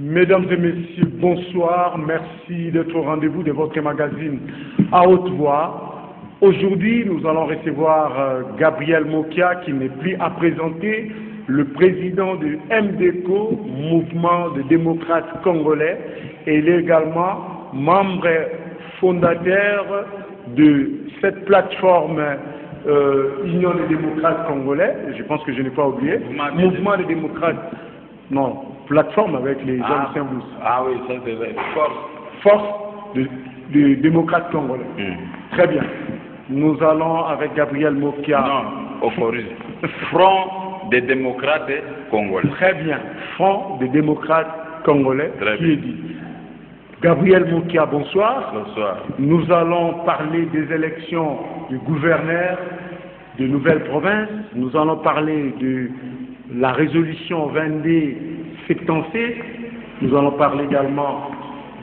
Mesdames et messieurs, bonsoir. Merci d'être au rendez-vous de votre magazine à haute voix. Aujourd'hui, nous allons recevoir Gabriel Mokia, qui n'est plus à présenter, le président du MDCO, Mouvement des démocrates congolais, et il est également membre fondateur de cette plateforme Union des démocrates congolais. Je pense que je n'ai pas oublié. Mouvement des démocrates. Non, plateforme avec les anciens Bous. Ah oui, ça c'est vrai. Force de démocrates congolais. Très bien. Nous allons avec Gabriel Mokia. Non, au Corée. Front des démocrates congolais. Très bien. Front des démocrates congolais. Très qui bien. est dit. Gabriel Mokia, bonsoir. Bonsoir. Nous allons parler des élections du gouverneur de nouvelles provinces. Nous allons parler de la résolution 2276. Nous allons parler également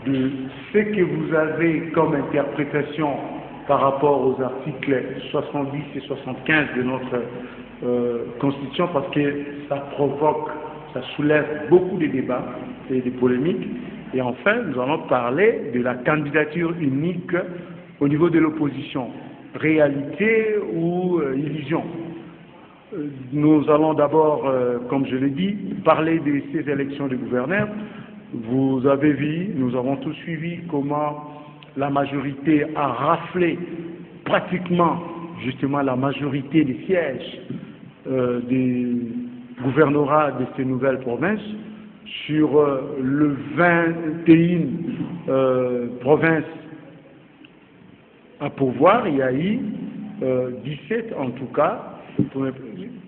de ce que vous avez comme interprétation par rapport aux articles 70 et 75 de notre Constitution, parce que ça provoque, ça soulève beaucoup de débats et de polémiques. Et enfin, nous allons parler de la candidature unique au niveau de l'opposition. Réalité ou illusion? Nous allons d'abord, comme je l'ai dit, parler de ces élections de gouverneurs. Vous avez vu, nous avons tous suivi comment la majorité a raflé pratiquement, justement, la majorité des sièges des gouvernorats de ces nouvelles provinces. Sur le 21 provinces à pourvoir, il y a eu 17 en tout cas,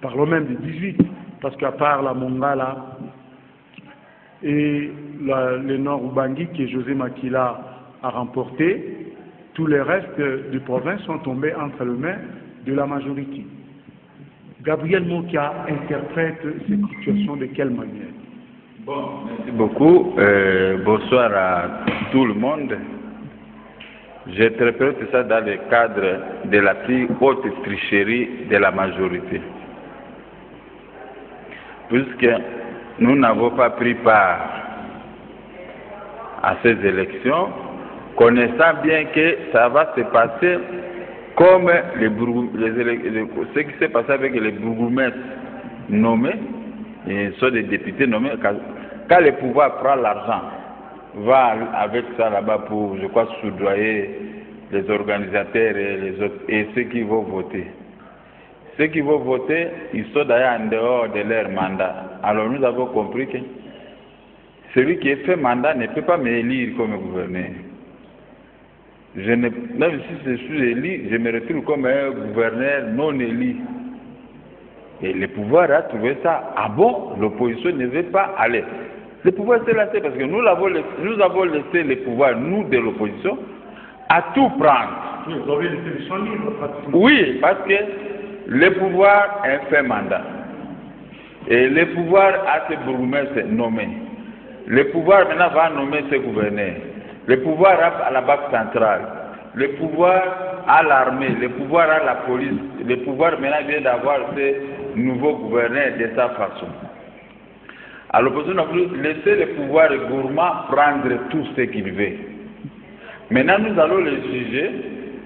parlons même de 18, parce qu'à part la Mongala et le Nord Ubangi que José Makila a remporté, tous les restes des provinces sont tombés entre les mains de la majorité. Gabriel Mokia interprète cette situation de quelle manière? Bon, merci beaucoup. Bonsoir à tout le monde. J'interprète ça dans le cadre de la plus haute tricherie de la majorité. Puisque nous n'avons pas pris part à ces élections, connaissant bien que ça va se passer comme ce qui s'est passé avec les bourgmestres nommés, et sont des députés nommés. Quand le pouvoir prend l'argent, va avec ça là-bas pour, je crois, soudoyer les organisateurs et les autres, et ceux qui vont voter. Ceux qui vont voter, ils sont d'ailleurs en dehors de leur mandat. Alors nous avons compris que celui qui est fait mandat ne peut pas m'élire comme gouverneur. Même si je suis élu, je me retrouve comme un gouverneur non élu. Et le pouvoir a trouvé ça. Ah bon, l'opposition ne veut pas aller. Le pouvoir s'est laissé parce que nous avons laissé le pouvoir, nous de l'opposition, à tout prendre. Vous avez laissé le champ libre pratiquement. Oui, parce que le pouvoir a fait mandat. Et le pouvoir a ses bourgmestres nommés. Le pouvoir maintenant va nommer ses gouverneurs. Le pouvoir a la Banque centrale. Le pouvoir a l'armée. Le pouvoir a la police. Le pouvoir maintenant vient d'avoir ses nouveaux gouverneurs de sa façon. À l'opposition, nous avons laissé le pouvoir gourmand prendre tout ce qu'il veut. Maintenant, nous allons les juger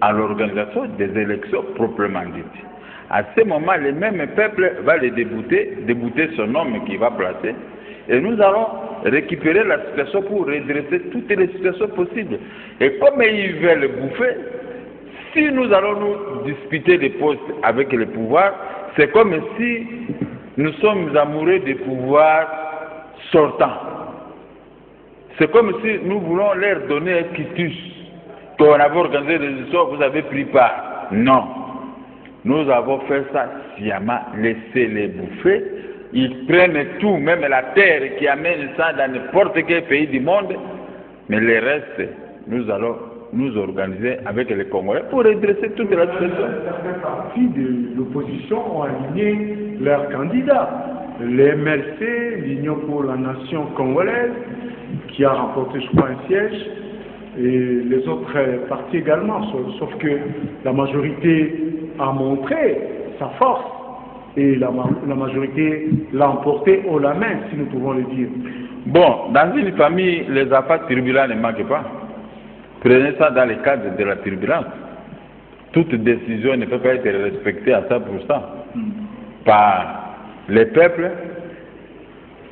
à l'organisation des élections proprement dites. À ce moment, le même peuple va les débouter son homme qui va placer, et nous allons récupérer la situation pour redresser toutes les situations possibles. Et comme ils veulent bouffer, si nous allons nous disputer des postes avec le pouvoir, c'est comme si nous sommes amoureux des pouvoirs sortants. C'est comme si nous voulons leur donner un quitus. Qu'on avait organisé des élections, vous avez pris part. Non. Nous avons fait ça sciemment, laissez-les bouffer. Ils prennent tout, même la terre qui amène ça dans n'importe quel pays du monde. Mais le reste, nous allons nous organiser avec les Congolais pour redresser toute la situation. Certaines parties de l'opposition ont aligné leurs candidats. Les MLC, l'Union pour la Nation congolaise, qui a remporté, je crois, un siège, et les autres partis également, sauf que la majorité a montré sa force, et la majorité l'a emporté haut la main, si nous pouvons le dire. Bon, dans une famille, les affaires turbulentes ne manquent pas. Prenez ça dans le cadre de la turbulence. Toute décision ne peut pas être respectée à 100% par les peuples,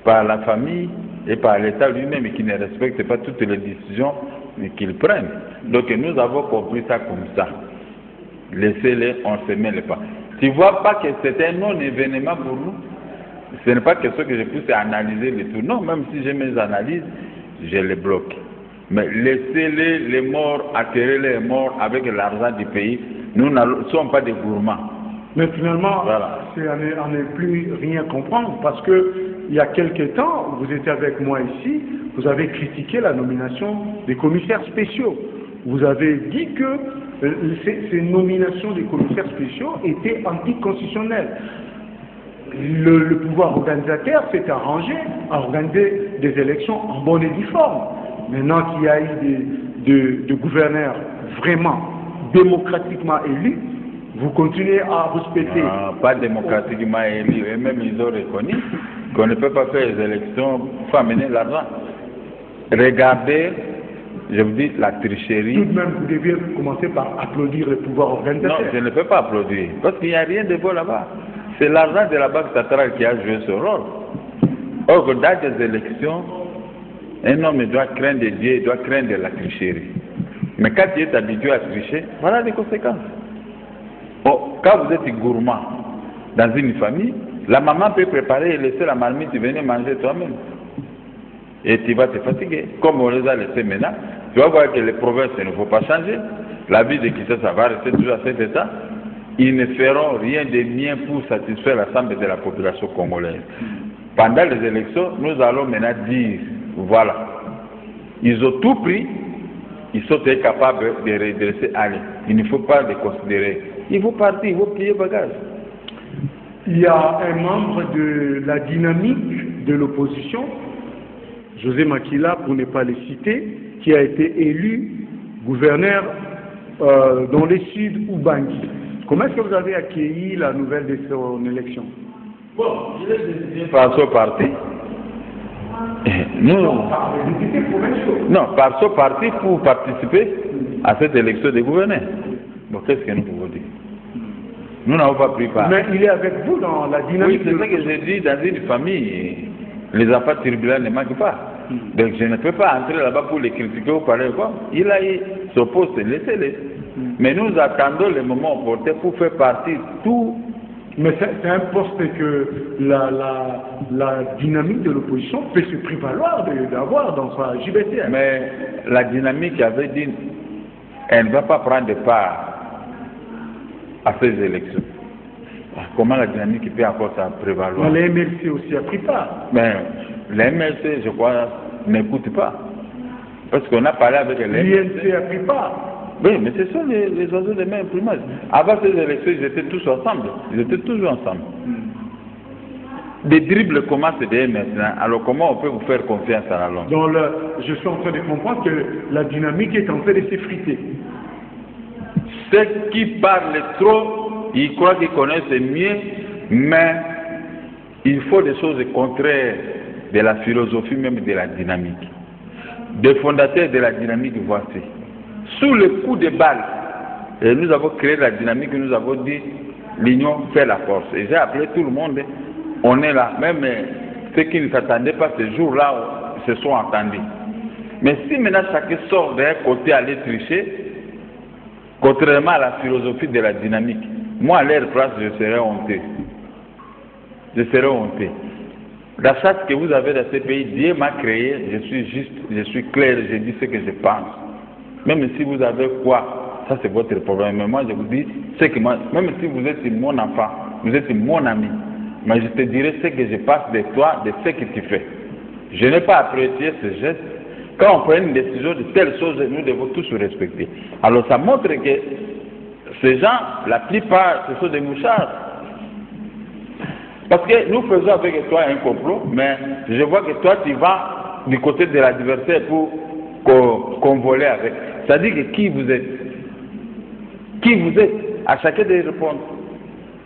par la famille et par l'État lui-même qui ne respecte pas toutes les décisions qu'ils prennent. Donc nous avons compris ça comme ça. Laissez-les, on ne se mêle pas. Tu ne vois pas que c'est un non-événement pour nous? Ce n'est pas quelque chose que je puisse analyser le tout. Non, même si j'ai mes analyses, je les bloque. Mais laissez-les, les morts, atterrer les morts avec l'argent du pays. Nous ne sommes pas des gourmands. Mais finalement, voilà. On n'est plus rien comprendre parce que il y a quelque temps, vous étiez avec moi ici, vous avez critiqué la nomination des commissaires spéciaux. Vous avez dit que ces nominations des commissaires spéciaux étaient anticonstitutionnelles. Le pouvoir organisateur s'est arrangé à organiser des élections en bonne et due forme. Maintenant qu'il y a eu des gouverneurs vraiment démocratiquement élus, vous continuez à respecter. Pas démocratiquement élus, et même ils ont reconnu qu'on ne peut pas faire les élections pour amener l'argent. Regardez, je vous dis, la tricherie. Tout de même, vous deviez commencer par applaudir le pouvoir organisateur. Non, je ne peux pas applaudir, parce qu'il n'y a rien de beau là-bas. C'est l'argent de la Banque centrale qui a joué ce rôle. Or, dans des élections, un homme doit craindre Dieu, il doit craindre la tricherie. Mais quand tu es habitué à tricher, voilà les conséquences. Oh, quand vous êtes gourmand dans une famille, la maman peut préparer et laisser la marmite venir manger toi-même. Et tu vas te fatiguer. Comme on les a laissés maintenant, tu vas voir que les provinces ne vont pas changer. La vie de Kinshasa va rester toujours à cet état. Ils ne feront rien de bien pour satisfaire l'ensemble de la population congolaise. Pendant les élections, nous allons maintenant dire, voilà, ils ont tout pris, ils sont incapables de redresser. Allez, il ne faut pas les considérer. Il faut partir, il faut plier bagage. Il y a un membre de la dynamique de l'opposition, José Makila, pour ne pas le citer, qui a été élu gouverneur dans le sud Ubangi. Comment est-ce que vous avez accueilli la nouvelle de son élection? Bon, je l'ai décidé par ce parti. Nous, non, par ce parti pour participer à cette élection des gouverneurs. Bon, qu'est-ce que nous pouvons dire? Nous n'avons pas pris part. Mais il est avec vous dans la dynamique. Oui, c'est ce que j'ai dit, dans une famille, les affaires turbulentes ne manquent pas. Donc je ne peux pas entrer là-bas pour les critiquer ou parler quoi. Il a eu son poste, laissez-les. Mais nous attendons le moment opportun pour faire partie tout. Mais c'est un poste que la dynamique de l'opposition peut se prévaloir d'avoir dans sa JBTR. Mais la dynamique avait dit, elle ne va pas prendre part à ces élections. Comment la dynamique peut encore ça prévaloir? Mais les MLC aussi a pris part. Mais les MLC, je crois, n'écoutent pas. Parce qu'on a parlé avec les MLC. L'INC a pris part. Oui, mais ce sont les oiseaux de même plumage. Avant ces élections, ils étaient tous ensemble. Ils étaient toujours ensemble. Des dribbles commencent dès maintenant. Alors comment on peut vous faire confiance à la longue? Donc je suis en train de comprendre que la dynamique est en train de s'effriter. Ceux qui parlent trop, ils croient qu'ils connaissent mieux, mais il faut des choses contraires de la philosophie même de la dynamique. Des fondateurs de la dynamique, voici. Sous le coup de balle, et nous avons créé la dynamique, nous avons dit l'union fait la force. Et j'ai appelé tout le monde, on est là. Même ceux qui ne s'attendaient pas ce jour-là se sont entendus. Mais si maintenant chacun sort d'un côté à aller tricher, contrairement à la philosophie de la dynamique, moi à leur place je serais honteux. Je serais honteux. La chasse que vous avez dans ce pays, Dieu m'a créé, je suis juste, je suis clair, je dis ce que je pense. Même si vous avez quoi, ça c'est votre problème. Mais moi je vous dis, ce que moi, même si vous êtes mon enfant, vous êtes mon ami, mais je te dirai ce que je pense de toi, de ce que tu fais. Je n'ai pas apprécié ce geste. Quand on prend une décision de telle chose, nous devons tous se respecter. Alors ça montre que ces gens, la plupart, ce sont des mouchards. Parce que nous faisons avec toi un complot, mais je vois que toi tu vas du côté de l'adversaire pour convoler avec. C'est-à-dire que qui vous êtes? Qui vous êtes? À chacun de répondre.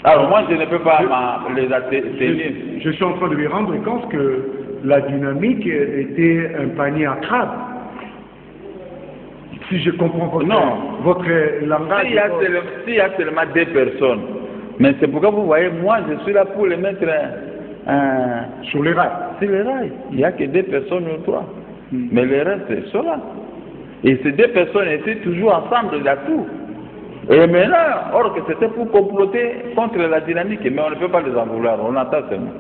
Alors moi je ne peux pas les atteindre. Je suis en train de lui rendre compte que la dynamique était un panier à crabes. Si je comprends votre langage. S'il y a seulement 2 personnes, mais c'est pourquoi vous voyez, moi je suis là pour les mettre sur les rails. Sur les rails. Il n'y a que 2 personnes ou 3. Mais les restes sont là. Et ces 2 personnes étaient toujours ensemble, il y a tout. Et maintenant, or que c'était pour comploter contre la dynamique, mais on ne peut pas les en vouloir, on attend seulement.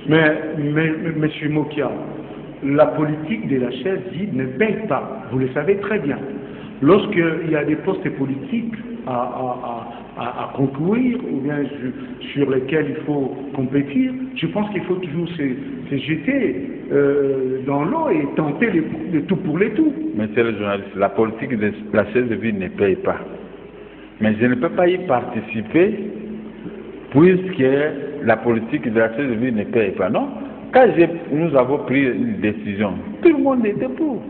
Mais M. Mokia, la politique de la chaise vide ne paye pas, vous le savez très bien. Lorsqu'il y a des postes politiques à concourir, ou bien sur lesquels il faut compétir, je pense qu'il faut toujours se jeter dans l'eau et tenter le tout pour les tout. Monsieur le journaliste, la politique de la chaise vide ne paye pas. Mais je ne peux pas y participer puisque la politique de la chaise vide ne paye pas, non? Quand nous avons pris une décision, tout le monde était pour.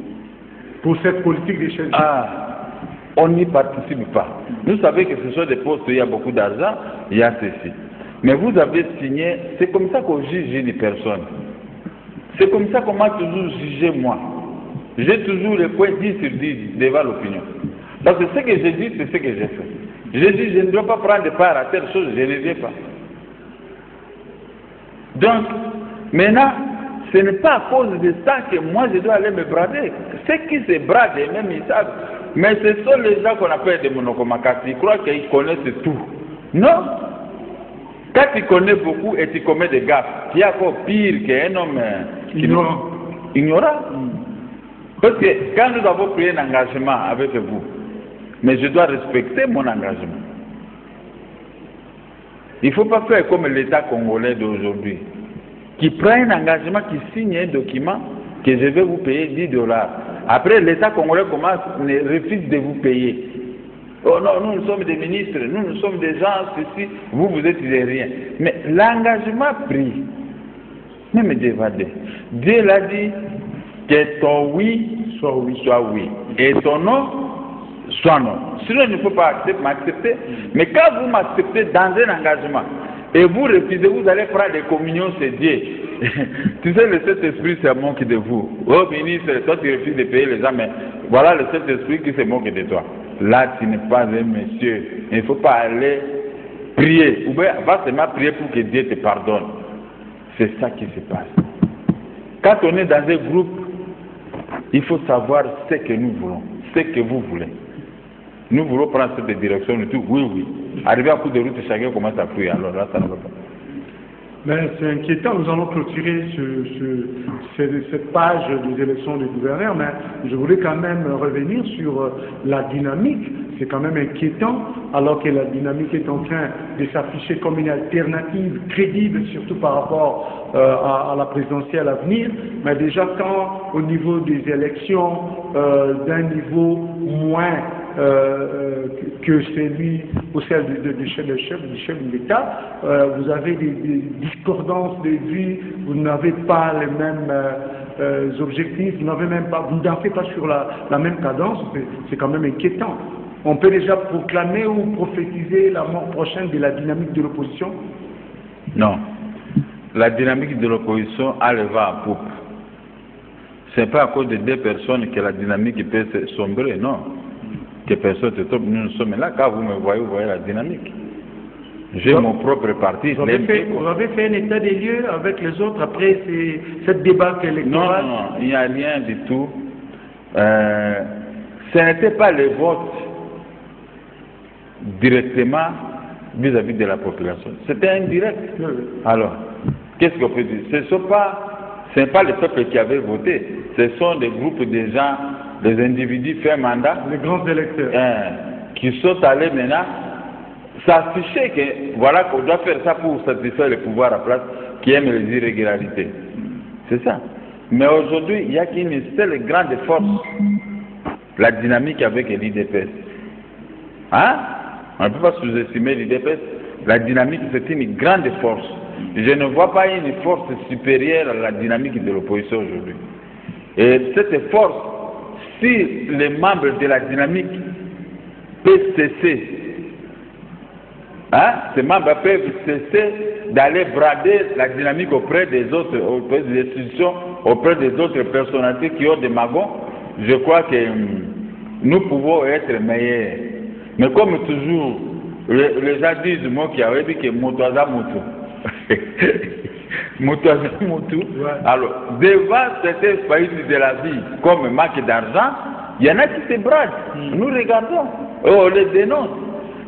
Pour cette politique des chaises. On n'y participe pas. Vous savez que ce sont des postes où il y a beaucoup d'argent, il y a ceci. Mais vous avez signé, c'est comme ça qu'on juge une personne. C'est comme ça qu'on m'a toujours jugé moi. J'ai toujours le point 10 sur 10 devant l'opinion. Parce que ce que j'ai dit, c'est ce que j'ai fait. J'ai dit, je ne dois pas prendre part à telle chose, je ne viens pas. Donc, maintenant, ce n'est pas à cause de ça que moi je dois aller me brader. Ceux qui se bradent, même ils savent. Mais ce sont les gens qu'on appelle des monocomacates. Ils croient qu'ils connaissent tout. Non. Quand tu connais beaucoup et tu commets des gaffes, il y a encore pire qu'un homme ignorant. Parce que quand nous avons pris un engagement avec vous, mais je dois respecter mon engagement. Il ne faut pas faire comme l'État congolais d'aujourd'hui, qui prend un engagement, qui signe un document que je vais vous payer $10. Après, l'État congolais refuse de vous payer. Oh non, nous sommes des ministres, nous sommes des gens, ceci, vous êtes des rien. Mais l'engagement pris, même Dieu va dire. Dieu l'a dit que ton oui soit oui, et ton non soit non. Sinon, il ne faut pas m'accepter. Mais quand vous m'acceptez dans un engagement, et vous refusez, vous allez prendre des communions, c'est Dieu. Tu sais, le Saint-Esprit se moque de vous. Oh ministre, toi tu refuses de payer les gens, mais voilà le Saint-Esprit qui se moque de toi. Là, tu n'es pas un monsieur. Il ne faut pas aller prier. Ou bien, va seulement prier pour que Dieu te pardonne. C'est ça qui se passe. Quand on est dans un groupe, il faut savoir ce que nous voulons, ce que vous voulez. Nous voulons prendre cette direction et tout. Oui. Arrivé à coup de route, chacun commence à prier. Alors là, ça ne va pas. Mais c'est inquiétant, nous allons clôturer cette page des élections des gouverneurs, mais je voulais quand même revenir sur la dynamique. C'est quand même inquiétant, alors que la dynamique est en train de s'afficher comme une alternative crédible, surtout par rapport à la présidentielle à venir. Mais déjà, quand au niveau des élections, d'un niveau moins que celui au sein du chef de l'État, vous avez des discordances de vues, vous n'avez pas les mêmes objectifs, vous ne dansez pas sur la même cadence, c'est quand même inquiétant. On peut déjà proclamer ou prophétiser la mort prochaine de la dynamique de l'opposition? Non. La dynamique de l'opposition a le vent à poupe. Ce n'est pas à cause de 2 personnes que la dynamique peut sombrer, non. Que personne te tombe, nous sommes là, quand vous me voyez, vous voyez la dynamique. J'ai mon propre parti. Vous avez fait un état des lieux avec les autres après cette débat électoral? Non, il n'y a rien du tout. Ce n'était pas le vote directement vis-à-vis de la population. C'était indirect. Alors, qu'est-ce qu'on peut dire? Ce n'est pas le peuple qui avait voté. Ce sont des groupes de gens, des individus fait mandat. Les grands électeurs. Qui sont allés maintenant s'afficher que voilà qu'on doit faire ça pour satisfaire le pouvoir à place qui aime les irrégularités. C'est ça. Mais aujourd'hui, il n'y a qu'une seule grande force, la dynamique avec l'IDPS. Hein? On ne peut pas sous-estimer l'IDPS. La dynamique, c'est une grande force. Je ne vois pas une force supérieure à la dynamique de l'opposition aujourd'hui. Et cette force, si les membres de la dynamique peuvent cesser, ces membres peuvent cesser d'aller brader la dynamique auprès des autres, auprès des institutions, auprès des autres personnalités qui ont des magons. Je crois que nous pouvons être meilleurs. Mais comme toujours, les gens disent, moi qui avais dit que Moutaza Moutou. Moutaza Moutou. Alors, devant certains faillites de la vie, comme manque d'argent, il y en a qui se bradent. Nous regardons, on les dénonce.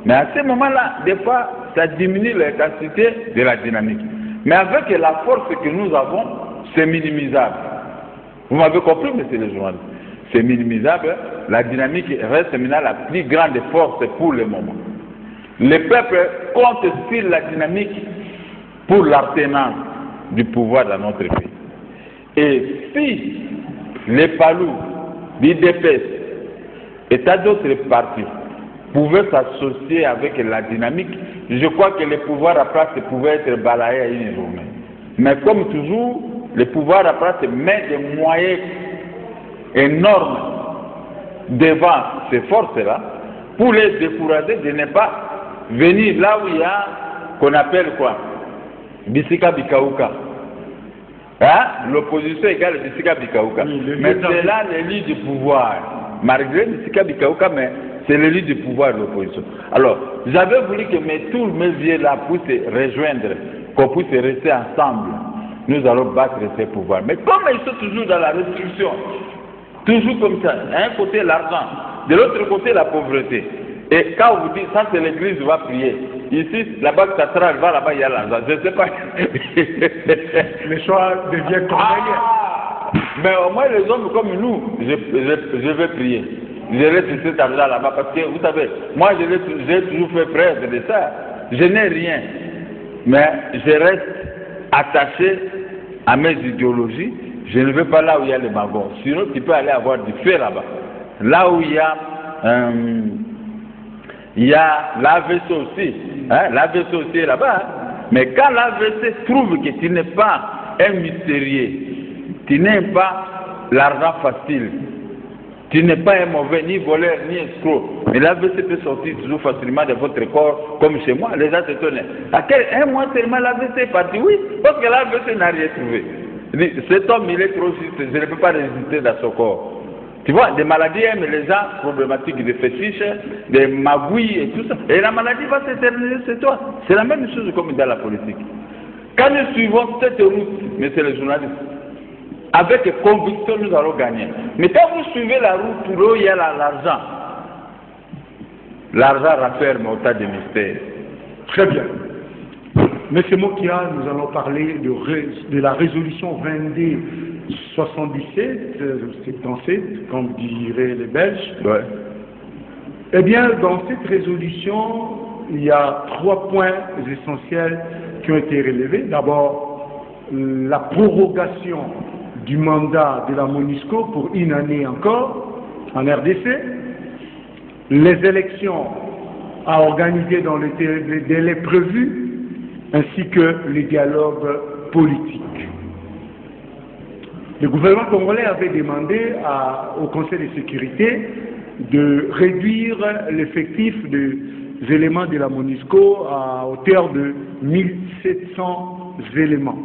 Mais à ce moment-là, des fois, ça diminue l'intensité de la dynamique. Mais avec la force que nous avons, c'est minimisable. Vous m'avez compris, monsieur le journaliste? C'est minimisable. La dynamique reste maintenant la plus grande force pour le moment. Le peuple compte sur la dynamique pour l'alternance du pouvoir dans notre pays. Et si les Palous, l'IDPS et tant d'autres partis pouvaient s'associer avec la dynamique, je crois que le pouvoir à place pouvait être balayé à une journée. Mais comme toujours, le pouvoir à place met des moyens énormes devant ces forces-là pour les décourager de ne pas venir là où il y a qu'on appelle quoi? Bisika Bikaouka. Hein? L'opposition égale Bisika Bikaouka. Mais c'est là l'élite du pouvoir. Malgré Bisika Bikaouka, mais c'est l'élite du pouvoir de l'opposition. Alors, j'avais voulu que tous mes vieux là puissent se rejoindre, qu'on puisse rester ensemble. Nous allons battre ces pouvoirs. Mais comme ils sont toujours dans la restriction, toujours comme ça, d'un côté l'argent, de l'autre côté la pauvreté. Et quand on vous dit ça, c'est l'église qui va prier. Ici, la banque centrale va là-bas, il y a l'argent. Je ne sais pas. Le choix devient cornélien. Mais au moins les hommes comme nous, je vais prier. Je laisse cet argent là-bas parce que, vous savez, moi j'ai toujours fait preuve de ça. Je n'ai rien. Mais je reste attaché à mes idéologies. Je ne vais pas là où il y a les magons. Sinon, tu peux aller avoir du feu là-bas. Là où il y a l'AVC aussi. Hein? L'AVC aussi est là-bas. Hein? Mais quand l'AVC trouve que tu n'es pas un mystérieux, tu n'es pas l'argent facile, tu n'es pas un mauvais, ni voleur, ni escroc, mais l'AVC peut sortir toujours facilement de votre corps, comme chez moi, les gens s'étonnent. Un mois seulement l'AVC est parti, oui, parce que l'AVC n'a rien trouvé. Cet homme, il est trop juste, je ne peux pas résister dans son corps. Tu vois, des maladies aiment les gens problématiques, des fétiches, des magouilles et tout ça. Et la maladie va s'éterniser, c'est toi. C'est la même chose comme dans la politique. Quand nous suivons cette route, mais c'est les journalistes, avec conviction, nous allons gagner. Mais quand vous suivez la route où il y a l'argent, l'argent rafferme autant de mystères. Très bien. Monsieur Mokia, nous allons parler de la résolution 2277, 77, comme diraient les Belges. Ouais. Eh bien, dans cette résolution, il y a 3 points essentiels qui ont été relevés. D'abord, la prorogation du mandat de la MONUSCO pour 1 année encore en RDC, les élections à organiser dans les délais prévus, ainsi que les dialogues politiques. Le gouvernement congolais avait demandé au Conseil de sécurité de réduire l'effectif des éléments de la MONUSCO à hauteur de 1700 éléments.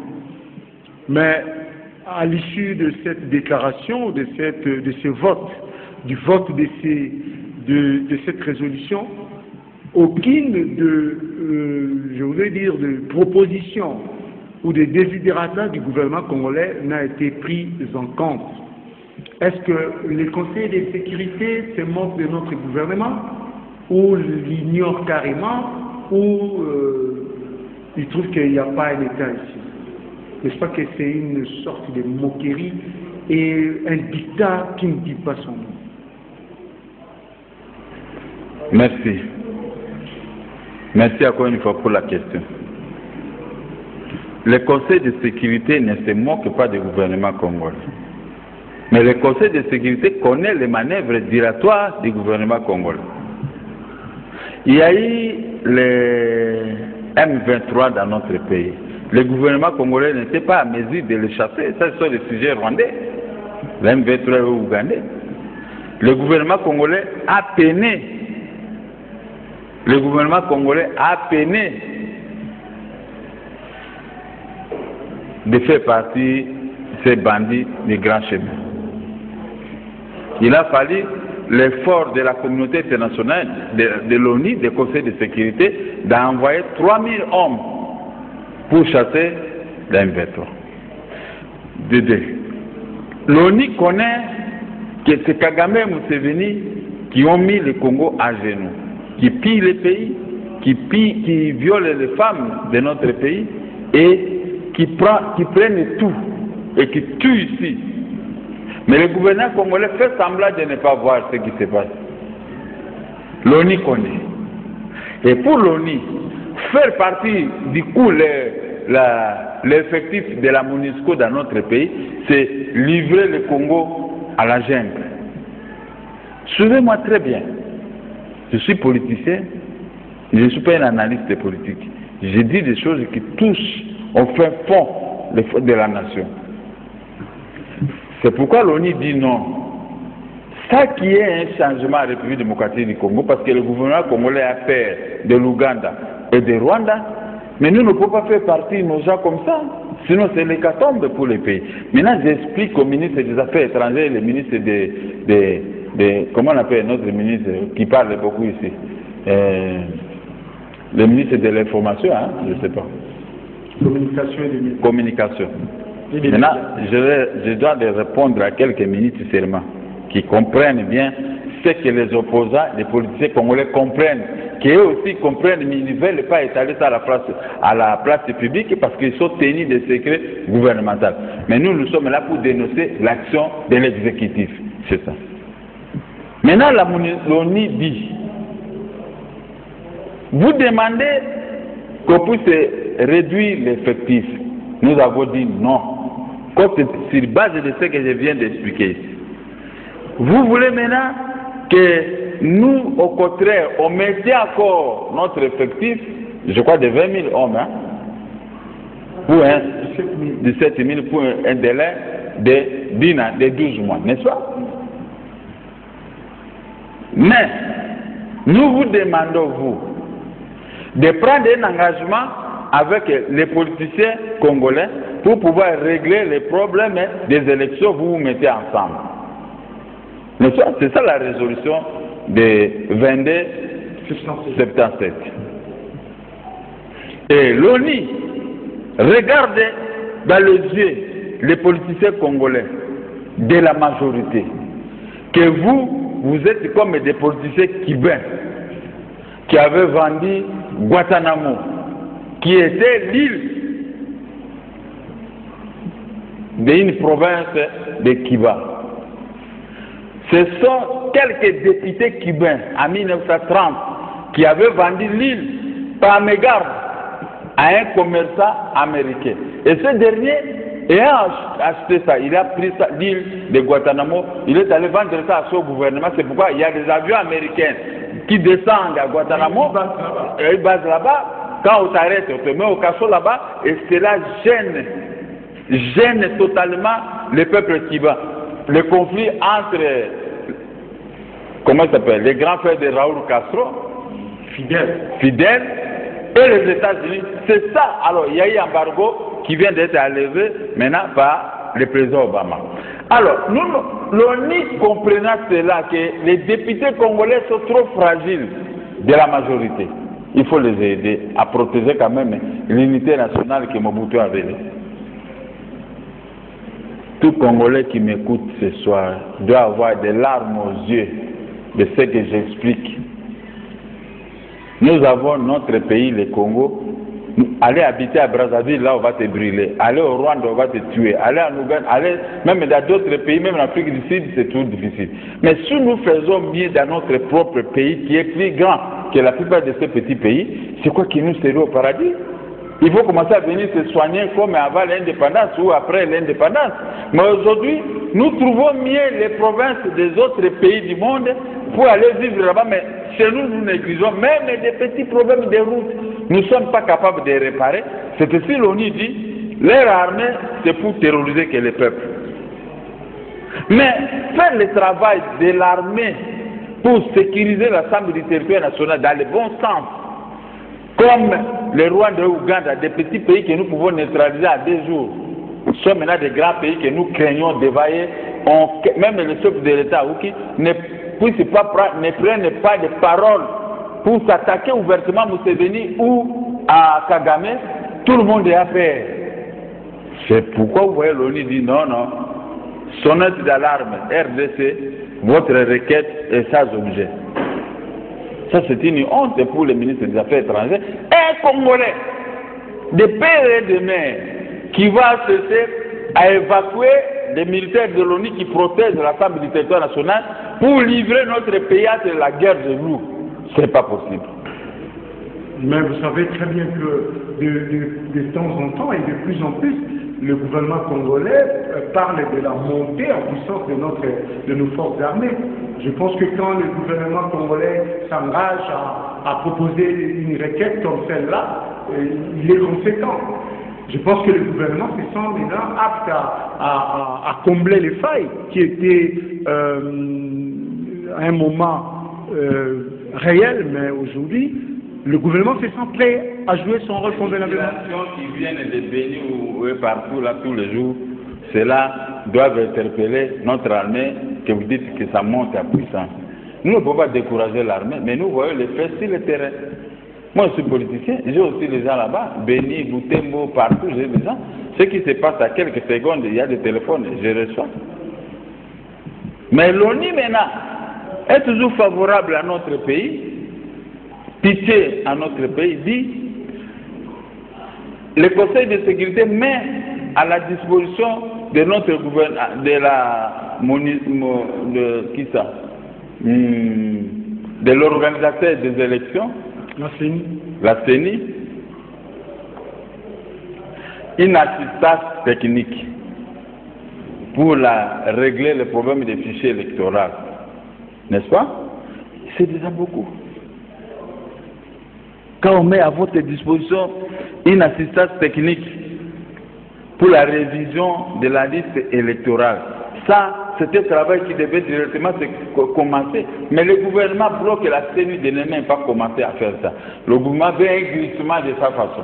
Mais à l'issue de cette déclaration, de ce vote, du vote de cette résolution, aucune je voudrais dire, de proposition ou de désidérata du gouvernement congolais n'a été prise en compte. Est-ce que les conseils de sécurité se moquent de notre gouvernement, ou l'ignorent carrément, ou ils trouvent qu'il n'y a pas un État ici? N'est-ce pas que c'est une sorte de moquerie et un dictat qui ne dit pas son nom? Merci. Merci encore une fois pour la question. Le Conseil de sécurité ne se moque pas du gouvernement congolais. Mais le Conseil de sécurité connaît les manœuvres dilatoires du gouvernement congolais. Il y a eu les M23 dans notre pays. Le gouvernement congolais n'était pas à mesure de les chasser. Ça, ce sont les sujets rwandais. Le M23 est ougandais. Le gouvernement congolais a peiné. Le gouvernement congolais a peiné de faire partie de ces bandits du grand chemin. Il a fallu l'effort de la communauté internationale, de l'ONU, des conseils de sécurité, d'envoyer 3000 hommes pour chasser la M23. L'ONU connaît que c'est Kagame et Museveni qui ont mis le Congo à genoux, qui pillent les pays, qui violent les femmes de notre pays et qui prennent tout et qui tuent ici. Mais le gouvernement congolais fait semblant de ne pas voir ce qui se passe. L'ONU connaît. Et pour l'ONU, faire partie du coup l'effectif de la MONUSCO dans notre pays, c'est livrer le Congo à la jungle. Suivez-moi très bien. Je suis politicien, je ne suis pas un analyste politique. Je dis des choses qui touchent au fin fond de la nation. C'est pourquoi l'ONU dit non. Ça qui est un changement à la République démocratique du Congo, parce que le gouvernement congolais a peur de l'Ouganda et de Rwanda, mais nous ne pouvons pas faire partie de nos gens comme ça, sinon c'est l'hécatombe pour les pays. Maintenant, j'explique au ministre des Affaires étrangères, le ministre comment on appelle notre ministre qui parle beaucoup ici, le ministre de l'information, hein, je ne sais pas. Communication et des médias. Communication. Maintenant, je dois répondre à quelques minutes seulement, qui comprennent bien ce que les opposants, les politiciens congolais comprennent, qu'eux aussi comprennent, mais ils ne veulent pas étaler ça à la place publique parce qu'ils sont tenus de secrets gouvernementaux. Mais nous sommes là pour dénoncer l'action de l'exécutif. C'est ça. Maintenant, l'ONU dit, vous demandez qu'on puisse réduire l'effectif. Nous avons dit non. Sur base de ce que je viens d'expliquer ici. Vous voulez maintenant que nous, au contraire, on mette encore notre effectif, je crois de 20 000 hommes, hein, pour 17 000 pour un délai de 12 mois, n'est-ce pas? Mais nous vous demandons, vous, de prendre un engagement avec les politiciens congolais pour pouvoir régler les problèmes des élections, vous vous mettez ensemble. C'est ça la résolution de 22-77. Et l'ONU regarde dans les yeux les politiciens congolais de la majorité que vous êtes comme des politiciens cubains qui avaient vendu Guantanamo, qui était l'île d'une province de Cuba. Ce sont quelques députés cubains en 1930 qui avaient vendu l'île par mégarde à un commerçant américain. Et ce dernier ayant acheté ça, il a pris l'île de Guantanamo, il est allé vendre ça à son gouvernement. C'est pourquoi il y a des avions américains qui descendent à Guantanamo, ils basent là-bas. Quand on t'arrête, on te met au cachot là-bas, et cela gêne totalement le peuple cubain. Le conflit entre, comment il s'appelle, les grands frères de Raúl Castro, Fidel, et les États-Unis. C'est ça. Alors, il y a eu un embargo qui vient d'être enlevé maintenant par le président Obama. Alors, l'ONU comprenant cela, que les députés congolais sont trop fragiles de la majorité. Il faut les aider à protéger quand même l'unité nationale que Mobutu avait. Tout Congolais qui m'écoute ce soir doit avoir des larmes aux yeux de ce que j'explique. Nous avons notre pays, le Congo. Aller habiter à Brazzaville, là on va te brûler. Aller au Rwanda, on va te tuer. Aller en Ouganda, aller même dans d'autres pays, même en Afrique du Sud, c'est tout difficile. Mais si nous faisons mieux dans notre propre pays, qui est plus grand que la plupart de ces petits pays, c'est quoi qui nous serait au paradis? Il faut commencer à venir se soigner comme avant l'indépendance ou après l'indépendance. Mais aujourd'hui, nous trouvons mieux les provinces des autres pays du monde pour aller vivre là-bas. Mais chez nous, nous négligeons même des petits problèmes de route. Nous ne sommes pas capables de réparer. C'est que si l'ONU dit, leur armée, c'est pour terroriser que les peuples. Mais faire le travail de l'armée pour sécuriser l'ensemble du territoire national dans le bon sens, comme le Rwanda et l'Ouganda, des petits pays que nous pouvons neutraliser à 2 jours, sont maintenant des grands pays que nous craignons d'évailler. Même le chef de l'État, ne prennent pas de parole pour s'attaquer ouvertement à Museveni ou à Kagame. Tout le monde est à peur. C'est pourquoi vous voyez l'ONU dit non, non. Sonnette d'alarme, RDC, votre requête est sans objet. Ça, c'est une honte pour le ministre des Affaires étrangères. Un Congolais de père et de mère qui va cesser à évacuer des militaires de l'ONU qui protègent l'ensemble du territoire national pour livrer notre pays à la guerre de loups. Ce n'est pas possible. Mais vous savez très bien que de temps en temps et de plus en plus, le gouvernement congolais parle de la montée en puissance de nos forces armées. Je pense que quand le gouvernement congolais s'engage à proposer une requête comme celle-là, il est conséquent. Je pense que le gouvernement se sent maintenant apte à combler les failles qui étaient à un moment réel, mais aujourd'hui, le gouvernement se sent prêt à jouer son rôle convenablement. Les situations qui viennent de Béni ou partout là tous les jours, cela doivent interpeller notre armée que vous dites que ça monte à puissance. Nous ne pouvons pas décourager l'armée, mais nous voyons les faits sur le terrain. Moi, je suis politicien, j'ai aussi des gens là-bas, Béni, Boutembo, partout, j'ai des gens. Ce qui se passe à quelques secondes, il y a des téléphones, je reçois. Mais l'ONU maintenant est toujours favorable à notre pays, pitié à notre pays, dit le Conseil de sécurité met à la disposition de notre gouvernement, de l'organisateur des élections, la CENI, une assistance technique pour régler le problème des fichiers électoraux. N'est-ce pas? C'est déjà beaucoup. Quand on met à votre disposition une assistance technique pour la révision de la liste électorale, ça, c'est un travail qui devait directement commencer. Mais le gouvernement bloque la CENI de ne même pas commencer à faire ça. Le gouvernement veut un glissement de sa façon.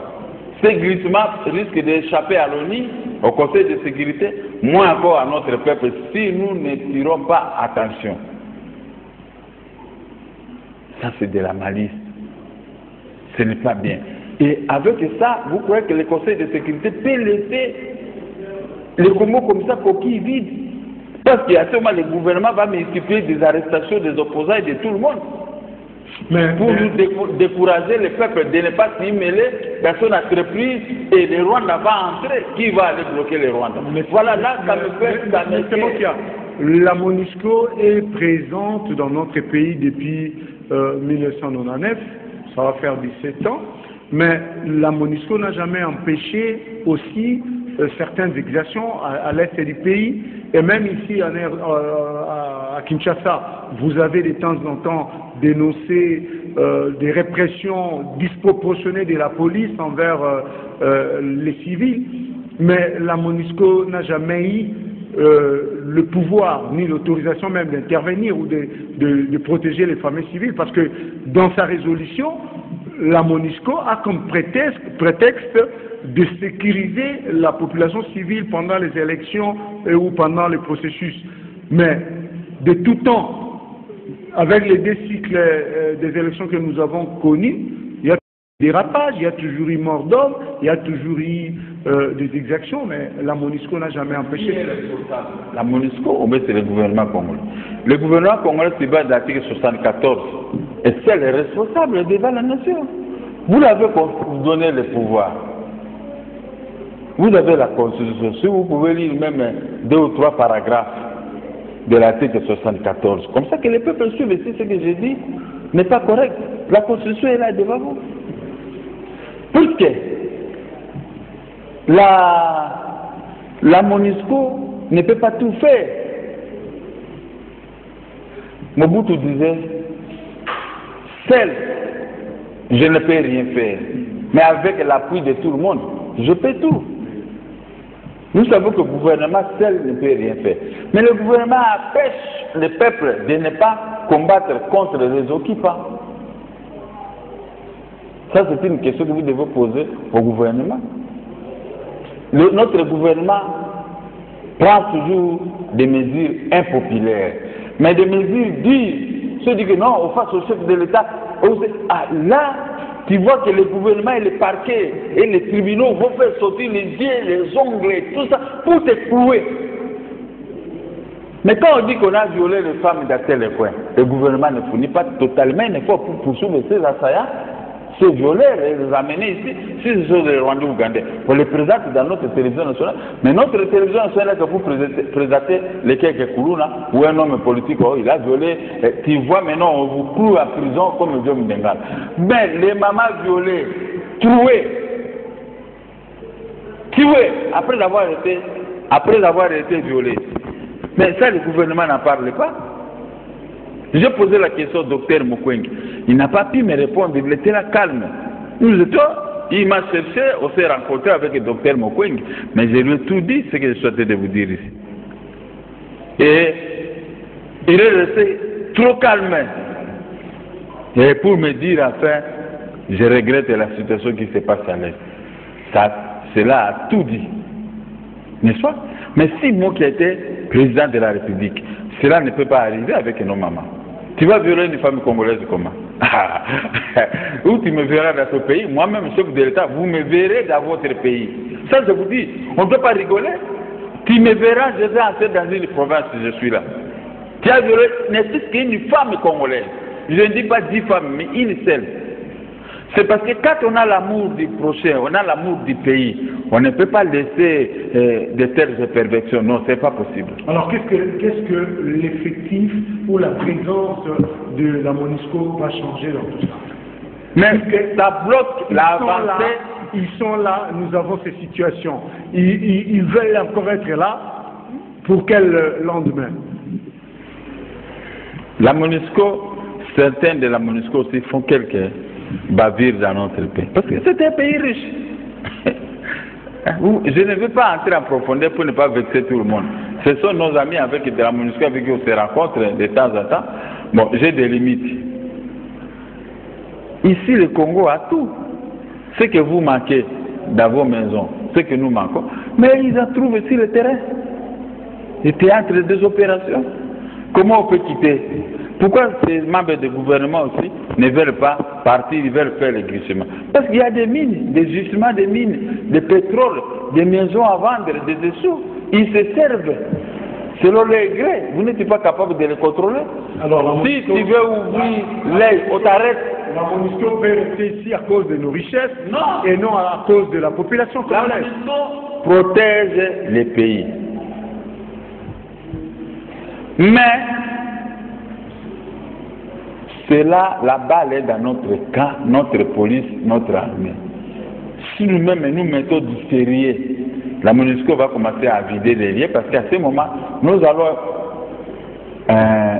Ce glissement risque d'échapper à l'ONU, au Conseil de sécurité, moins encore à notre peuple, si nous ne tirons pas attention. Ça, c'est de la malice. Ce n'est pas bien. Et avec ça, vous croyez que le Conseil de sécurité peut laisser le Congo comme ça, coquille vide? Parce qu'à ce moment, le gouvernement va multiplier des arrestations des opposants et de tout le monde. Pour nous décourager le peuple de ne pas s'y mêler dans son entreprise et le Rwanda va entrer. Qui va aller bloquer le Rwanda? Voilà, là, ça me fait... La MONUSCO est présente dans notre pays depuis 1999. Ça va faire 17 ans. Mais la MONUSCO n'a jamais empêché aussi certaines exactions à l'est du pays. Et même ici à Kinshasa, vous avez de temps en temps dénoncé des répressions disproportionnées de la police envers les civils. Mais la MONUSCO n'a jamais eu le pouvoir, ni l'autorisation même d'intervenir ou de protéger les familles civiles. Parce que dans sa résolution, la MONUSCO a comme prétexte de sécuriser la population civile pendant les élections ou pendant le processus. Mais de tout temps, avec les deux cycles des élections que nous avons connus, il y a des dérapages, il y a toujours eu mort d'homme, il y a toujours eu des exactions, mais la MONUSCO n'a jamais empêché. La MONUSCO, c'est le gouvernement congolais. Le gouvernement congolais se base l'article 74. Et c'est le responsable devant la nation. Vous l'avez donné le pouvoir. Vous avez la Constitution. Si vous pouvez lire même 2 ou 3 paragraphes de l'article 74, comme ça que les peuples suivent, si ce que j'ai dit n'est pas correct. La Constitution est là devant vous. Puisque la MONUSCO ne peut pas tout faire. Mobutu disait, seul, je ne peux rien faire. Mais avec l'appui de tout le monde, je peux tout. Nous savons que le gouvernement seul ne peut rien faire. Mais le gouvernement empêche le peuple de ne pas combattre contre les occupants. Ça, c'est une question que vous devez poser au gouvernement. notre gouvernement prend toujours des mesures impopulaires, mais des mesures dures. Se dit que non, on face au chef de l'État. Là, tu vois que le gouvernement et les parquets et les tribunaux vont faire sortir les yeux, les ongles et tout ça pour te clouer. Mais quand on dit qu'on a violé les femmes dans tel coin, le gouvernement ne fournit pas totalement un effort pour poursuivre ces assaillants, ces violeurs et les amener ici, si ce sont des Rwandais ou Ougandais. On les présente dans notre télévision nationale, mais notre télévision nationale, que vous présentez les quelques Koulouna, ou un homme politique, oh, il a violé, tu vois maintenant on vous cloue à prison comme Dieu Mbengal. Mais les mamans violées, tuées, après avoir été violées. Mais ça, le gouvernement n'en parle pas. J'ai posé la question au docteur Mukwege. Il n'a pas pu me répondre, il était là calme. Il m'a cherché, on s'est rencontré avec le docteur Mukwege, mais je lui ai tout dit ce que je souhaitais de vous dire ici. Et il est resté trop calme. Et pour me dire, enfin, je regrette la situation qui se passe à l'Est. Cela a tout dit. N'est-ce pas? Mais si moi qui étais président de la République, cela ne peut pas arriver avec nos mamans. Tu vas violer une femme congolaise comment? Ou tu me verras dans ce pays, moi-même chef de l'État, vous me verrez dans votre pays. Ça je vous dis, on ne peut pas rigoler. Tu me verras, je vais entrer dans une province si je suis là. Tu as violé n'est-ce qu'une femme congolaise. Je ne dis pas 10 femmes, mais une seule. C'est parce que quand on a l'amour du prochain, on a l'amour du pays, on ne peut pas laisser de telles perversions. Non, ce n'est pas possible. Alors, qu'est-ce que l'effectif ou la présence de la MONUSCO va changer dans tout ça? Mais ça bloque l'avancée. Ils sont là, nous avons ces situations. Ils veulent encore être là. Pour quel lendemain? La MONUSCO, certains de la MONUSCO aussi font quelques bavures dans notre pays. Parce que c'est un pays riche. Je ne veux pas entrer en profondeur pour ne pas vexer tout le monde. Ce sont nos amis avec de la MONUSCO avec qui on se rencontre de temps en temps. Bon, j'ai des limites. Ici, le Congo a tout. Ce que vous manquez dans vos maisons, ce que nous manquons. Mais ils en trouvent ici le terrain. Le théâtre des opérations. Comment on peut quitter? Pourquoi ces membres du gouvernement aussi ne veulent pas partir, ils veulent faire le glissement? Parce qu'il y a des mines, des gisements de mines, de pétrole, des maisons à vendre, des dessous. Ils se servent selon les gré. Vous n'êtes pas capable de les contrôler. Alors, si tu veux ouvrir l'œil, on t'arrête. La MONUSCO peut rester ici à cause de nos richesses et non à cause de la population congolaise. La MONUSCO protège les pays. Mais c'est là, la balle est dans notre camp, notre police, notre armée. Si nous-mêmes nous mettons du sérieux, la MONUSCO va commencer à vider les liens parce qu'à ce moment, nous allons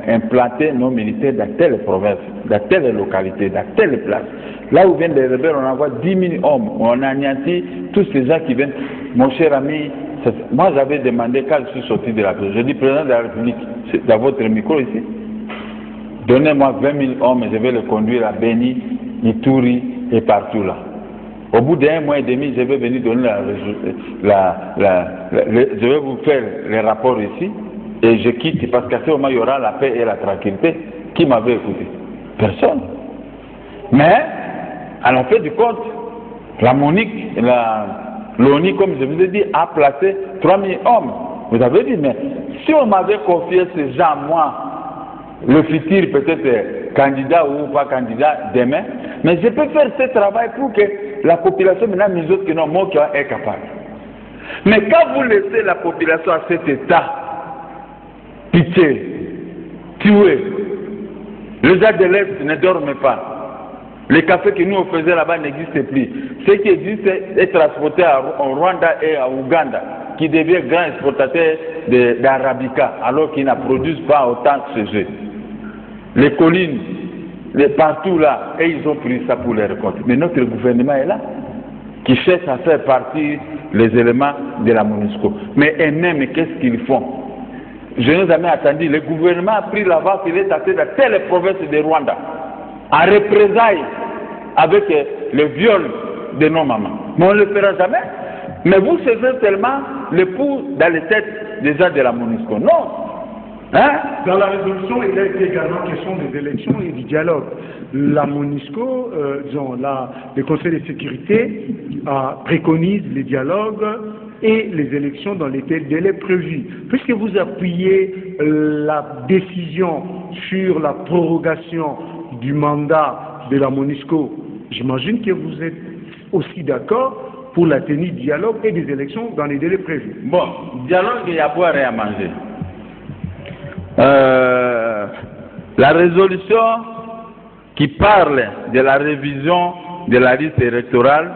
implanter nos militaires dans telle province, dans telle localité, dans telle place. Là où viennent les rebelles, on envoie 10 000 hommes, on anéantit tous ces gens qui viennent. Mon cher ami, moi j'avais demandé quand je suis sorti de la prison, je dis président de la République, dans votre micro ici, donnez-moi 20 000 hommes et je vais les conduire à Beni, Ituri et partout là. Au bout d'un mois et demi, je vais venir donner je vais vous faire les rapports ici et je quitte parce qu'à ce moment il y aura la paix et la tranquillité. Qui m'avait écouté? Personne. Mais, à la fin du compte, l'ONU, comme je vous ai dit, a placé 3 000 hommes. Vous avez dit, mais si on m'avait confié ces gens, moi, le futur peut-être candidat ou pas candidat demain, mais je peux faire ce travail pour que la population maintenant misote que non, moi qui est capable. Mais quand vous laissez la population à cet état, pitié, tuer, les gens de l'Est ne dorment pas. Les cafés que nous on faisait là-bas n'existent plus. Ce qui existe est transporté en Rwanda et à Ouganda, qui devient grand exportateur d'arabica, alors qu'ils ne produisent pas autant chez eux. Les collines, partout là, et ils ont pris ça pour les récolter. Mais notre gouvernement est là, qui cherche à faire partir les éléments de la MONUSCO. Mais eux-mêmes, qu'est-ce qu'ils font? Je n'ai jamais attendu. Le gouvernement a pris l'avance, il est passé dans telle province de Rwanda, en représailles avec le viol de nos mamans. Mais on ne le fera jamais. Mais vous servez tellement le pouls dans les têtes des gens de la MONUSCO. Non. Hein? Dans la résolution, il a été également question des élections et du dialogue. La MONUSCO, le Conseil de sécurité préconise les dialogues et les élections dans les délais prévus. Puisque vous appuyez la décision sur la prorogation du mandat de la MONUSCO, j'imagine que vous êtes aussi d'accord pour la tenue du dialogue et des élections dans les délais prévus. Bon, dialogue, il y a à boire et à manger. La résolution qui parle de la révision de la liste électorale,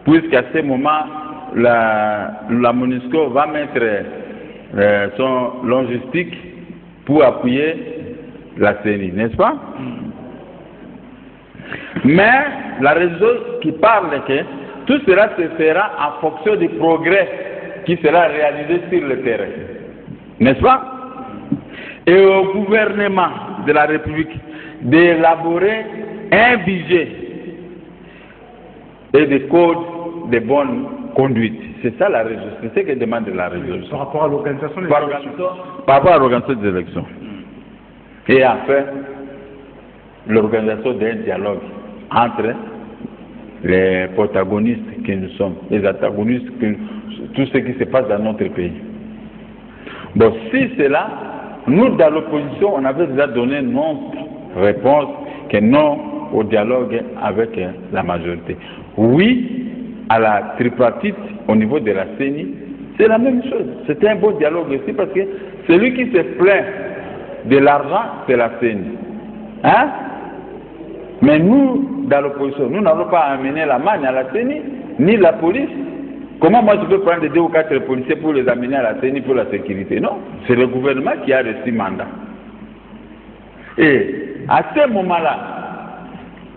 puisqu'à ce moment, la MONUSCO va mettre son logistique pour appuyer la CENI, n'est-ce pas? Mais la résolution qui parle que tout cela se fera en fonction du progrès qui sera réalisé sur le terrain, n'est-ce pas? Et au gouvernement de la République d'élaborer un budget et des codes de bonne conduite. C'est ça la résolution, c'est ce que demande la résolution. Par rapport à l'organisation des élections. Par rapport à l'organisation des élections. Et enfin, l'organisation d'un dialogue entre les protagonistes que nous sommes, les antagonistes, tout ce qui se passe dans notre pays. Bon, si c'est là, nous, dans l'opposition, on avait déjà donné notre réponse que non au dialogue avec la majorité. Oui à la tripartite au niveau de la CENI, c'est la même chose. C'était un beau dialogue aussi parce que celui qui se plaint de l'argent, c'est la CENI. Hein? Mais nous, dans l'opposition, nous n'allons pas amener la manne à la CENI, ni la police. Comment moi je peux prendre 2 ou 4 policiers pour les amener à la CENI pour la sécurité? Non, c'est le gouvernement qui a reçu mandat. Et à ce moment-là,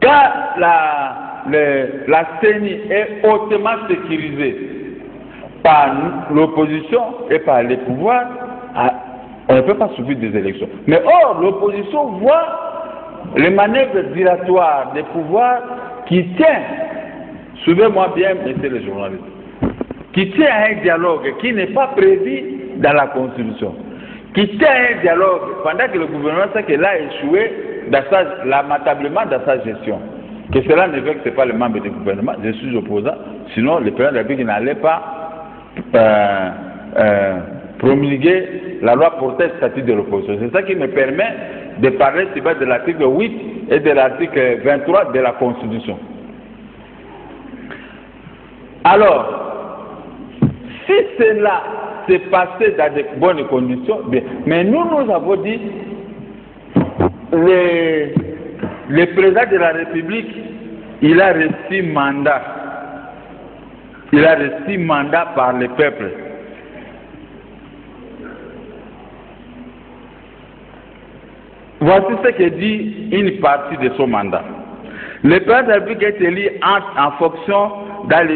quand la CENI est hautement sécurisée par l'opposition et par les pouvoirs, on ne peut pas subir des élections. Mais or, l'opposition voit les manœuvres dilatoires des pouvoirs qui tiennent, suivez-moi bien, messieurs les journalistes, qui tient à un dialogue qui n'est pas prévu dans la Constitution, qui tient à un dialogue pendant que le gouvernement sait qu'il a échoué lamentablement dans sa gestion. Que cela ne vexe pas les membres du gouvernement, je suis opposant, sinon le président de la République n'allait pas promulguer la loi portant statut de l'opposition. C'est ça qui me permet de parler sur base de l'article 8 et de l'article 23 de la Constitution. Alors, si cela s'est passé dans de bonnes conditions, bien. Mais nous avons dit, le président de la République, il a reçu mandat. Il a reçu mandat par le peuple. Voici ce que dit une partie de son mandat. Le président de la République est élu en fonction dans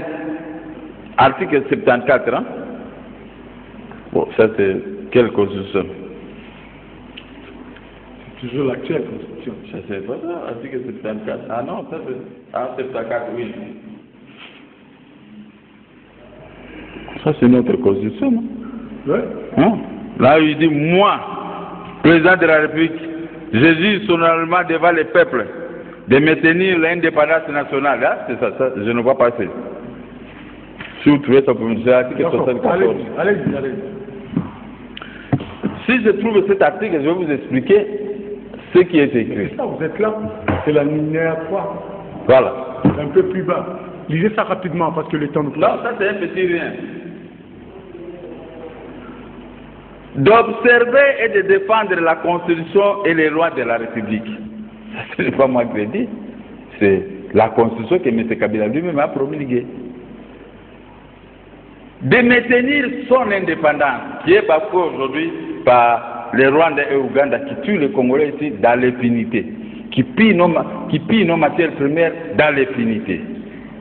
l'article 74. Hein? Bon, ça c'est quelle constitution? C'est toujours l'actuelle constitution. Ça c'est pas ça, article 74. Ah non, ça c'est 74, oui. Ça c'est notre constitution, non? Oui. Hein? Là il dit, moi, président de la République, je juge solennellement devant le peuple de maintenir l'indépendance nationale. Là, c'est ça, je ne vois pas ça. Si vous trouvez ça pour me dire, article 74. Allez-y. Si je trouve cet article, je vais vous expliquer ce qui est écrit. C'est ça, vous êtes là. C'est la linéa 3. Voilà. Un peu plus bas. Lisez ça rapidement parce que le temps nous prend. Non, ça c'est un petit rien. D'observer et de défendre la Constitution et les lois de la République. Ça, ce n'est pas moi qui l'ai dit. C'est la Constitution que M. Kabila lui-même a promulguée. De maintenir son indépendance, qui est bafouée aujourd'hui par les Rwandais et Ouganda qui tuent les Congolais ici dans l'impunité, qui pillent nos matières premières dans l'impunité.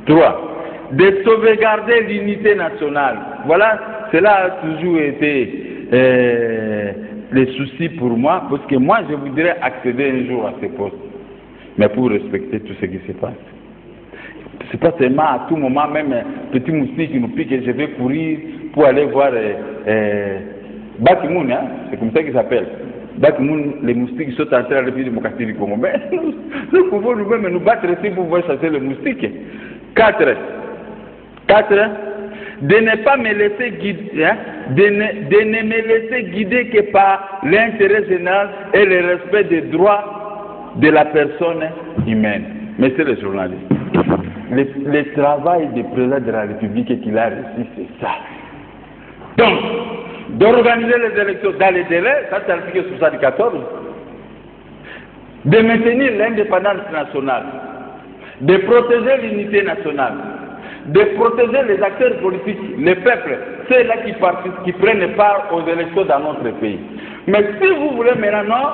3. De sauvegarder l'unité nationale. Voilà, cela a toujours été les soucis pour moi, parce que moi je voudrais accéder un jour à ces postes, mais pour respecter tout ce qui se passe. C'est pas seulement à tout moment, même un petit moustique qui nous pique et je vais courir pour aller voir Bakimoun, hein? C'est comme ça qu'il s'appelle. Bakimoun, les moustiques sont entrés à la République démocratique du Congo. Mais nous pouvons nous-mêmes nous battre ici pour pouvoir chasser les moustiques. 4. De ne pas me laisser guider, hein? de ne me laisser guider que par l'intérêt général et le respect des droits de la personne humaine. Messieurs les journalistes, le travail du président de la République qu'il a réussi, c'est ça. Donc, d'organiser les élections dans les délais, ça c'est l'article 74, de maintenir l'indépendance nationale, de protéger l'unité nationale, de protéger les acteurs politiques, les peuples, ceux-là qui prennent part aux élections dans notre pays. Mais si vous voulez maintenant,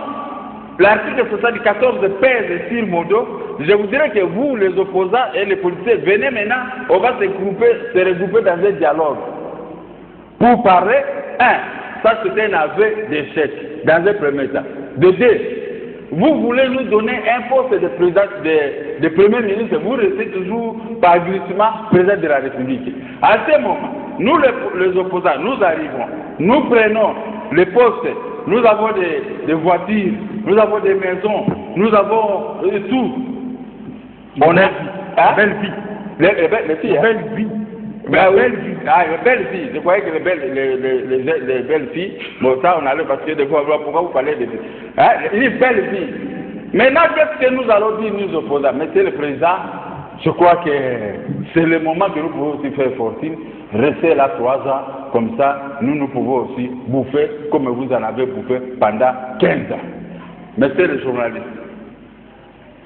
l'article 74 pèse sur mon dos, je vous dirais que vous, les opposants et les politiciens, venez maintenant, on va se regrouper dans un dialogue. Pour parler, ça c'était un aveu d'échec, dans un premier temps. De 2, vous voulez nous donner un poste de président, de premier ministre, vous restez toujours par glissement président de la République. À ce moment, nous les opposants, nous arrivons, nous prenons les postes, nous avons des voitures, nous avons des maisons, nous avons tout. On a belle vie. Les filles, belle vie. Belle vie. Je croyais que les belles filles, bon ça on allait parce que des fois, pourquoi vous parlez de une belle vie. Maintenant, qu'est-ce que nous allons dire nous opposants? Monsieur le Président, je crois que c'est le moment que nous pouvons aussi faire fortune, rester là 3 ans, comme ça, nous pouvons aussi bouffer comme vous en avez bouffé pendant 15 ans. Monsieur le journaliste,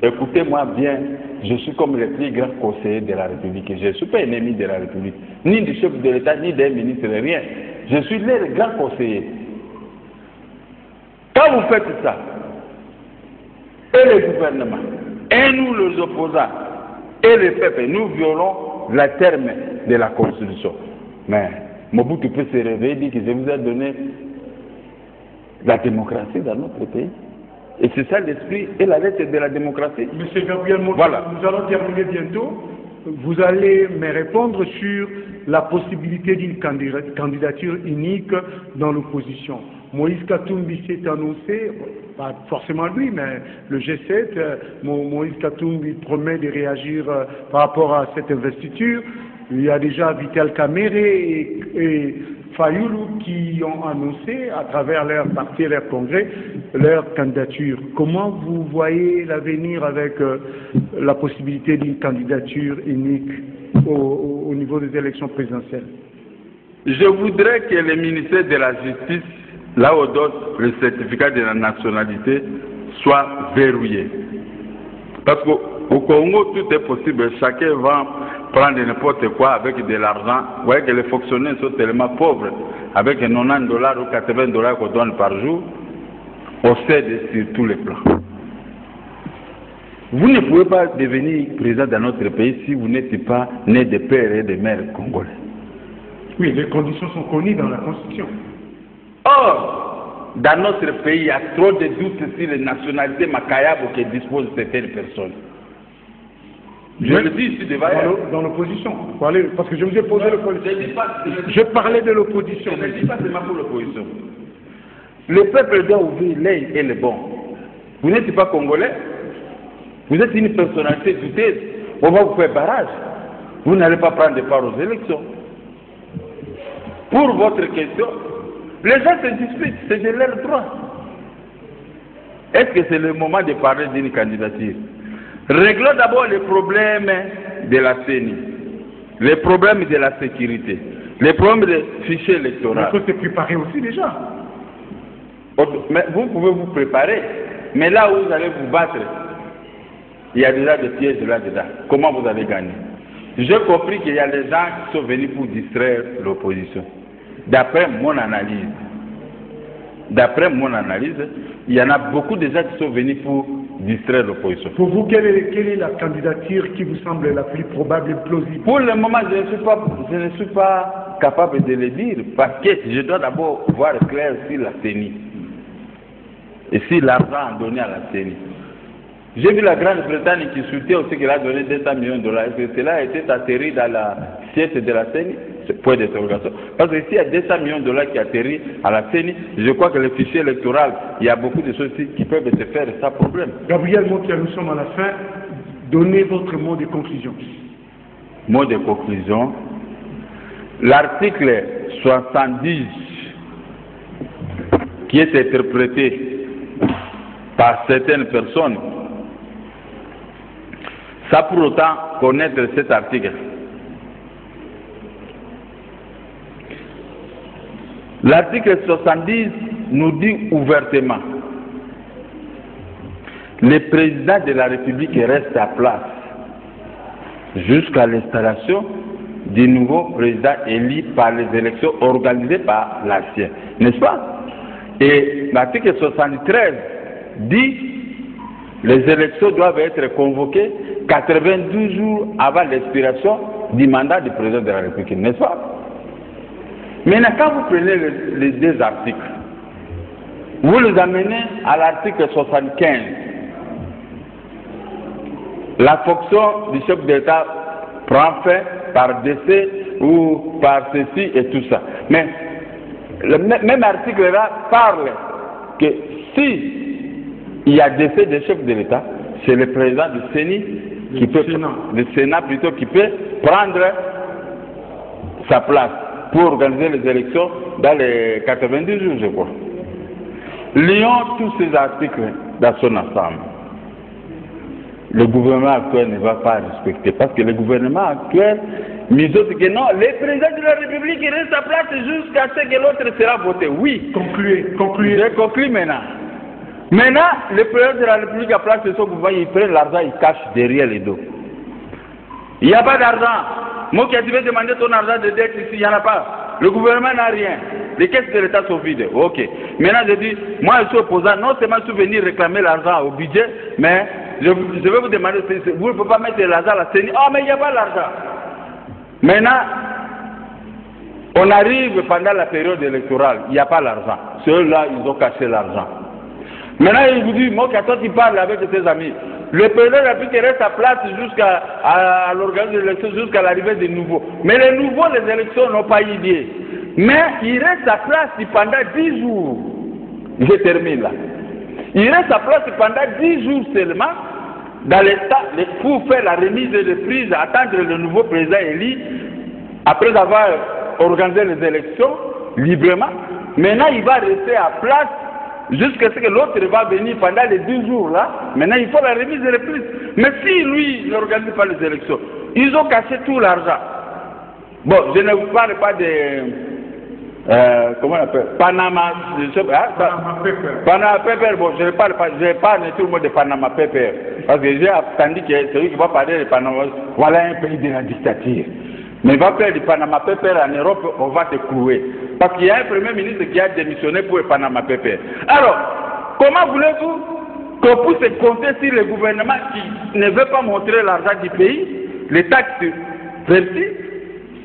écoutez-moi bien, je suis comme le plus grand conseiller de la République. Je ne suis pas ennemi de la République, ni du chef de l'État, ni d'un ministre, rien. Je suis le grand conseiller. Quand vous faites ça, et le gouvernement, et nous les opposants, et le peuple, nous violons le terme de la Constitution. Mais Mobutu peut se réveiller et dire que je vous ai donné la démocratie dans notre pays. Et c'est ça l'esprit et la lettre de la démocratie. Monsieur Gabriel Moto, voilà. Nous allons terminer bientôt. Vous allez me répondre sur la possibilité d'une candidature unique dans l'opposition. Moïse Katumbi s'est annoncé, pas forcément lui, mais le G7, Moïse Katumbi promet de réagir par rapport à cette investiture. Il y a déjà Vital Kamerhe et Fayoulou qui ont annoncé à travers leur parti et leur congrès leur candidature. Comment vous voyez l'avenir avec la possibilité d'une candidature unique au niveau des élections présidentielles? Je voudrais que le ministère de la Justice, là où donne le certificat de la nationalité, soit verrouillé. Parce qu'au Congo, tout est possible. Chacun va prendre n'importe quoi avec de l'argent. Vous voyez que les fonctionnaires sont tellement pauvres. Avec $90 ou $80 qu'on donne par jour, on cède sur tous les plans. Vous ne pouvez pas devenir président dans notre pays si vous n'êtes pas né de père et de mère congolais. Oui, les conditions sont connues dans la Constitution. Or, dans notre pays, il y a trop de doutes sur les nationalités macayables que disposent certaines personnes. Je le dis ici devant dans l'opposition. Parce que je vous ai posé l'opposition. Je parlais de l'opposition. Je ne dis pas seulement pour l'opposition. Le peuple doit ouvrir l'œil et le bon. Vous n'êtes pas congolais. Vous êtes une personnalité douteuse. On va vous faire barrage. Vous n'allez pas prendre part aux élections. Pour votre question, les gens se disputent, c'est de leur droit. Est-ce que c'est le moment de parler d'une candidature? Réglons d'abord les problèmes de la CENI, les problèmes de la sécurité, les problèmes des fichiers électoraux. Il faut se préparer aussi déjà. Mais vous pouvez vous préparer, mais là où vous allez vous battre, il y a déjà des pièges là-dedans. Comment vous allez gagner? J'ai compris qu'il y a des gens qui sont venus pour distraire l'opposition. D'après mon analyse, il y en a beaucoup de gens qui sont venus pour distraire l'opposition. Pour vous, quelle est la candidature qui vous semble la plus probable et plausible? Pour le moment, je ne suis pas capable de le dire parce que je dois d'abord voir clair sur la CENI et si l'argent donné à la CENI. J'ai vu la Grande-Bretagne qui soutient aussi qu'elle a donné 200 millions de dollars. Est-ce que cela a été atterri dans l'assiette de la CENI? C'est point d'interrogation. Parce que s'il y a 200 millions de dollars qui atterrissent à la CENI, je crois que le fichier électoral, il y a beaucoup de choses qui peuvent se faire sans problème. Gabriel Mokia, nous sommes à la fin. Donnez votre mot de conclusion. Mot de conclusion. L'article 70 qui est interprété par certaines personnes, sans pour autant connaître cet article. L'article 70 nous dit ouvertement, le président de la République reste à place jusqu'à l'installation du nouveau président élu par les élections organisées par l'ancien, n'est-ce pas? Et l'article 73 dit les élections doivent être convoquées 92 jours avant l'expiration du mandat du président de la République, n'est-ce pas? Maintenant, quand vous prenez les deux articles, vous les amenez à l'article 75, la fonction du chef d'État prend fin par décès ou par ceci et tout ça. Mais le même article-là parle que si il y a décès des chefs de l'État, c'est le président du CENI qui peut, le Sénat plutôt, qui peut prendre sa place pour organiser les élections dans les 90 jours, je crois. Lions tous ces articles dans son ensemble. Le gouvernement actuel ne va pas respecter, parce que le gouvernement actuel misote que non, le président de la République reste à place jusqu'à ce que l'autre sera voté. Oui. Concluez. Je conclue maintenant. Maintenant, le président de la République à place de son gouvernement, il prend l'argent, il cache derrière les dos. Il n'y a pas d'argent. Moi qui ai demandé ton argent de dette ici, il n'y en a pas. Le gouvernement n'a rien. Les caisses de l'État sont vides. Ok. Maintenant, je dis, moi je suis opposant, non seulement je suis venu réclamer l'argent au budget, mais je vais vous demander, vous ne pouvez pas mettre l'argent à la CENI. Oh, mais il n'y a pas l'argent. Maintenant, on arrive pendant la période électorale, il n'y a pas l'argent. Ceux-là, ils ont caché l'argent. Maintenant, il vous dit, moi, quand tu parles avec tes amis, le président de la République reste à place jusqu'à l'organisation des élections, jusqu'à l'arrivée des nouveaux. Mais les nouveaux, les élections n'ont pas eu lieu. Mais il reste à place pendant 10 jours. Je termine là. Il reste à place pendant 10 jours seulement dans l'État pour faire la remise de prise, attendre le nouveau président élu après avoir organisé les élections librement. Maintenant, il va rester à place jusqu'à ce que l'autre va venir pendant les 10 jours là. Maintenant, il faut la remise de prise. Mais si lui n'organise pas les élections, ils ont caché tout l'argent. Bon, je ne vous parle pas de comment on appelle Panama, Panama Paper. Bon, je ne parle pas, je parle tout le monde de Panama Paper. Parce que j'ai entendu que celui qui va parler de Panama, voilà un pays de la dictature. Mais il va faire du Panama Paper en Europe, on va te clouer. Parce qu'il y a un premier ministre qui a démissionné pour le Panama Paper. Alors, comment voulez-vous qu'on puisse compter sur le gouvernement qui ne veut pas montrer l'argent du pays, les taxes versées,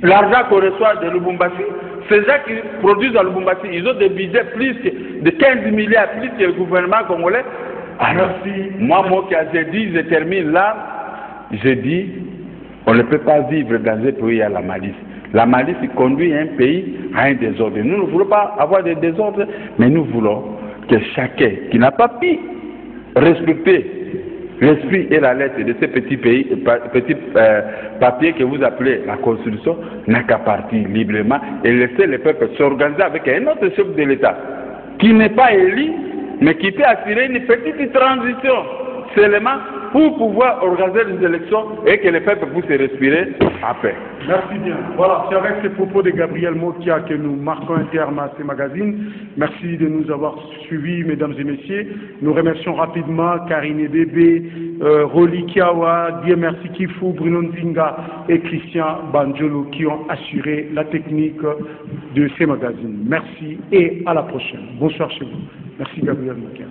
l'argent qu'on reçoit de Lubumbashi? Ces gens qui produisent à Lubumbashi, ils ont des budgets plus de 15 milliards plus que le gouvernement congolais. Alors, moi, j'ai dit, je termine là, je dis, on ne peut pas vivre dans un pays à la malice. La malice conduit un pays à un désordre. Nous ne voulons pas avoir des désordres, mais nous voulons que chacun qui n'a pas pu respecter l'esprit et la lettre de ces petits papiers que vous appelez la Constitution, n'a qu'à partir librement et laisser le peuple s'organiser avec un autre chef de l'État qui n'est pas élu, mais qui peut assurer une petite transition seulement pour pouvoir organiser les élections et que le peuple puisse respirer à paix. Merci bien. Voilà, c'est avec ces propos de Gabriel Mokia que nous marquons un terme à ce magazine. Merci de nous avoir suivis, mesdames et messieurs. Nous remercions rapidement Karine Bébé, Roli Kiawa, Dieu merci Kifou, Bruno Nzinga et Christian Banjolo qui ont assuré la technique de ces magazines. Merci et à la prochaine. Bonsoir chez vous. Merci Gabriel Mokia.